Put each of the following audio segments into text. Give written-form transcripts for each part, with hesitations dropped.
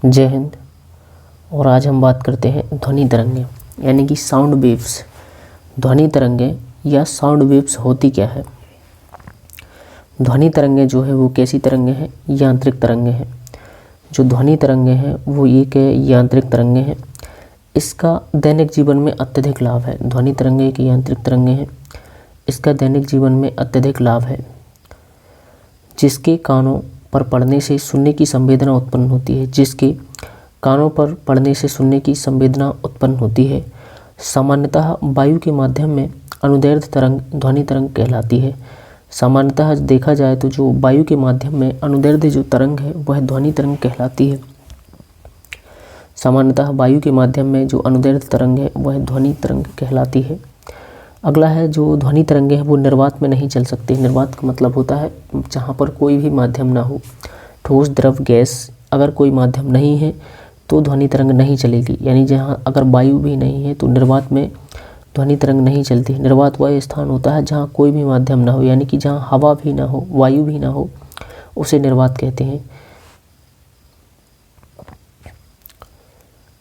जय हिंद। और आज हम बात करते हैं ध्वनि तरंगें यानी कि साउंड वेव्स। ध्वनि तरंगें या साउंड वेव्स होती क्या है? ध्वनि तरंगें जो है वो कैसी तरंगें हैं? यांत्रिक तरंगें हैं। जो ध्वनि तरंगें हैं वो एक यांत्रिक तरंगें हैं। इसका दैनिक जीवन में अत्यधिक लाभ है। ध्वनि तरंगें एक यांत्रिक तरंगें हैं, इसका दैनिक जीवन में अत्यधिक लाभ है। जिसके कानों पर पड़ने से सुनने की संवेदना उत्पन्न होती है। जिसके कानों पर पड़ने से सुनने की संवेदना उत्पन्न होती है। सामान्यतः वायु के माध्यम में अनुदैर्ध्य तरंग ध्वनि तरंग कहलाती है। सामान्यतः देखा जाए तो जो वायु के माध्यम में अनुदैर्ध्य जो तरंग है वह ध्वनि तरंग कहलाती है। सामान्यतः वायु के माध्यम में जो अनुदैर्ध्य तरंग है वह ध्वनि तरंग कहलाती है। अगला है जो ध्वनि तरंगें हैं वो निर्वात में नहीं चल सकती। निर्वात का मतलब होता है जहाँ पर कोई भी माध्यम ना हो, ठोस द्रव गैस, अगर कोई माध्यम नहीं है तो ध्वनि तरंग नहीं चलेगी। यानी जहाँ अगर वायु भी नहीं है तो निर्वात में ध्वनि तरंग नहीं चलती। निर्वात वह स्थान होता है जहाँ कोई भी माध्यम ना हो, यानी कि जहाँ हवा भी ना हो, वायु भी ना हो, उसे निर्वात कहते हैं।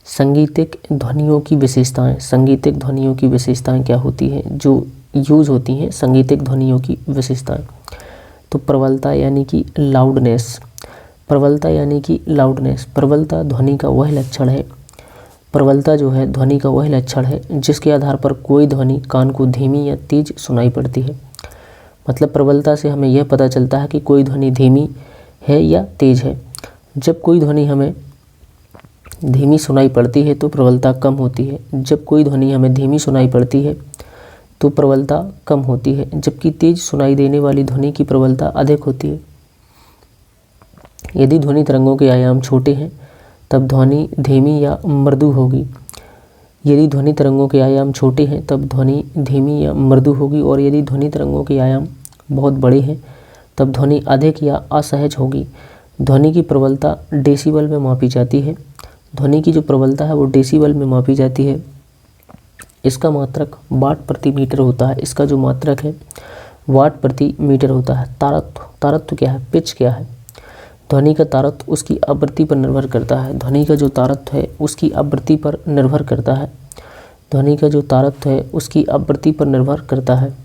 संगीतिक ध्वनियों की विशेषताएं। संगीतिक ध्वनियों की विशेषताएं क्या होती हैं जो यूज होती हैं? संगीतिक ध्वनियों की विशेषताएं तो प्रबलता यानी कि लाउडनेस। प्रबलता यानी कि लाउडनेस। प्रबलता ध्वनि का वह लक्षण है। प्रबलता जो है ध्वनि का वह लक्षण है जिसके आधार पर कोई ध्वनि कान को धीमी या तेज सुनाई पड़ती है। मतलब प्रबलता से हमें यह पता चलता है कि कोई ध्वनि धीमी है या तेज है। जब कोई ध्वनि हमें धीमी सुनाई पड़ती है तो प्रबलता कम होती है। जब कोई ध्वनि हमें धीमी सुनाई पड़ती है तो प्रबलता कम होती है, जबकि तेज सुनाई देने वाली ध्वनि की प्रबलता अधिक होती है। यदि ध्वनि तरंगों के आयाम छोटे हैं तब ध्वनि धीमी या मृदु होगी। यदि ध्वनि तरंगों के आयाम छोटे हैं तब ध्वनि धीमी या मृदु होगी। और यदि ध्वनि तरंगों के आयाम बहुत बड़े हैं तब ध्वनि अधिक या असहज होगी। ध्वनि की प्रबलता डेसिबल में मापी जाती है। ध्वनि की जो प्रबलता है वो डेसिबल में मापी जाती है। इसका मात्रक वाट प्रति मीटर होता है। इसका जो मात्रक है वाट प्रति मीटर होता है। तारत्व क्या है? पिच क्या है? ध्वनि का तारत्व उसकी आवृत्ति पर निर्भर करता है। ध्वनि का जो तारत्व है उसकी आवृत्ति पर निर्भर करता है। ध्वनि का जो तारत्व है उसकी आवृत्ति पर निर्भर करता है।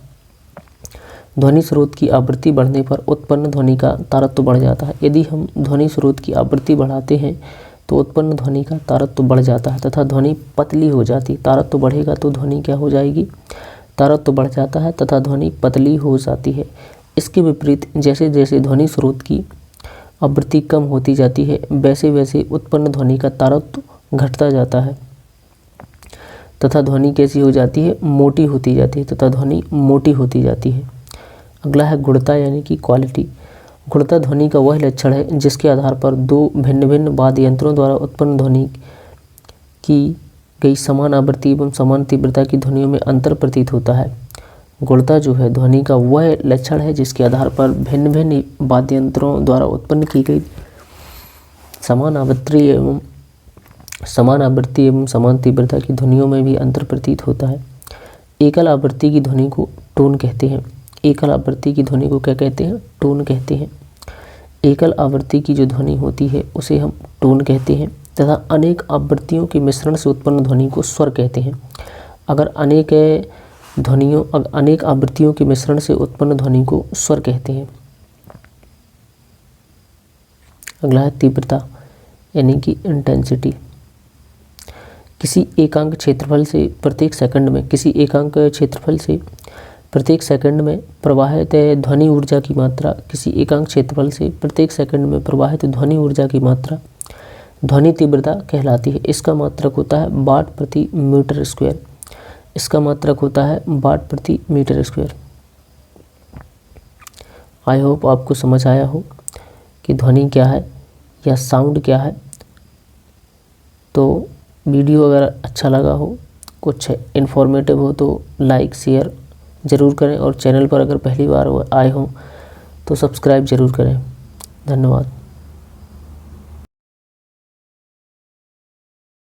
ध्वनि स्रोत की आवृत्ति बढ़ने पर उत्पन्न ध्वनि का तारत्व बढ़ जाता है। यदि हम ध्वनि स्रोत की आवृत्ति बढ़ाते हैं तो उत्पन्न ध्वनि का तारत्व बढ़ जाता है तथा ध्वनि पतली हो जाती है। तारत्व बढ़ेगा तो ध्वनि क्या हो जाएगी? तारत्व बढ़ जाता है तथा ध्वनि पतली हो जाती है। इसके विपरीत जैसे जैसे ध्वनि स्रोत की आवृत्ति कम होती जाती है वैसे वैसे उत्पन्न ध्वनि का तारत्व घटता जाता है तथा ध्वनि कैसी हो जाती है? मोटी होती जाती है तथा ध्वनि मोटी होती जाती है। अगला है गुणता यानी कि क्वालिटी। गुणता ध्वनि का वह लक्षण है जिसके आधार पर दो भिन्न भिन्न वाद्य यंत्रों द्वारा उत्पन्न ध्वनि की गई समान आवृत्ति एवं समान तीव्रता की ध्वनियों में अंतर प्रतीत होता है। गुणता जो है ध्वनि का वह लक्षण है जिसके आधार पर भिन्न भिन्न वाद्य यंत्रों द्वारा उत्पन्न की गई समान आवृत्ति एवं समान तीव्रता की ध्वनियों में भी अंतर प्रतीत होता है। एकल आवृत्ति की ध्वनि को टोन कहते हैं। एकल आवृत्ति की ध्वनि को क्या कहते हैं? टोन कहते हैं। एकल आवृत्ति की जो ध्वनि होती है उसे हम टोन कहते हैं तथा अनेक आवृत्तियों के मिश्रण से उत्पन्न ध्वनि को स्वर कहते हैं। अगर अनेक आवृत्तियों के मिश्रण से उत्पन्न ध्वनि को स्वर कहते हैं। अगला है तीव्रता यानी कि इंटेंसिटी। किसी एकांक क्षेत्रफल से प्रत्येक सेकंड में प्रवाहित ध्वनि ऊर्जा की मात्रा किसी एकांक क्षेत्रफल से प्रत्येक सेकंड में प्रवाहित ध्वनि ऊर्जा की मात्रा ध्वनि तीव्रता कहलाती है। इसका मात्रक होता है वाट प्रति मीटर स्क्वायर। इसका मात्रक होता है वाट प्रति मीटर स्क्वायर। आई होप आपको समझ आया हो कि ध्वनि क्या है या साउंड क्या है। तो वीडियो अगर अच्छा लगा हो, कुछ इन्फॉर्मेटिव हो तो लाइक शेयर ज़रूर करें और चैनल पर अगर पहली बार आए हों तो सब्सक्राइब ज़रूर करें। धन्यवाद।